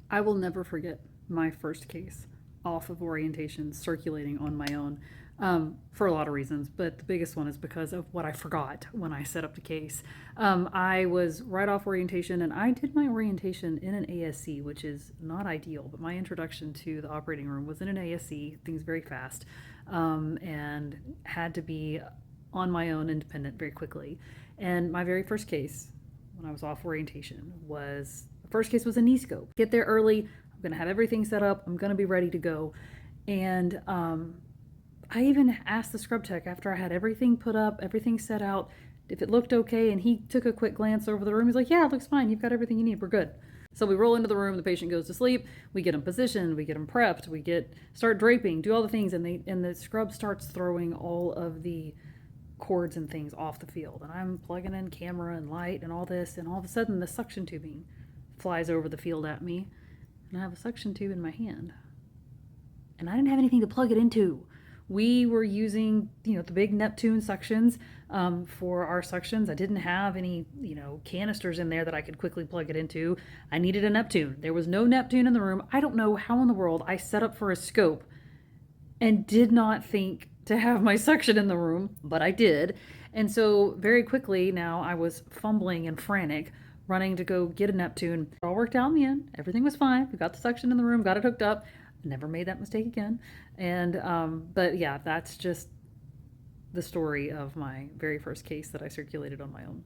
I will never forget my first case off of orientation circulating on my own, for a lot of reasons, but the biggest one is because of what I forgot when I set up the case. I was right off orientation and I did my orientation in an ASC, which is not ideal, but my introduction to the operating room was in an ASC, things very fast, and had to be on my own independent very quickly. And my very first case when I was off orientation was the first case was a knee scope. Get there early. I'm going to have everything set up. I'm going to be ready to go. And I even asked the scrub tech after I had everything put up, everything set out, if it looked okay. And he took a quick glance over the room. He's like, yeah, it looks fine. You've got everything you need. We're good. So we roll into the room. The patient goes to sleep. We get him positioned. We get him prepped. Start draping, do all the things. And the scrub starts throwing all of the cords and things off the field. And I'm plugging in camera and light and all this. And all of a sudden, the suction tubing flies over the field at me. And I have a suction tube in my hand. And I didn't have anything to plug it into. We were using, the big Neptune suctions for our suctions. I didn't have any, canisters in there that I could quickly plug it into. I needed a Neptune. There was no Neptune in the room. I don't know how in the world I set up for a scope and did not think to have my suction in the room, but I did. And so very quickly now I was fumbling and frantic, running to go get a Neptune. It all worked out in the end. Everything was fine. We got the suction in the room, got it hooked up. Never made that mistake again. And but yeah, that's just the story of my very first case that I circulated on my own.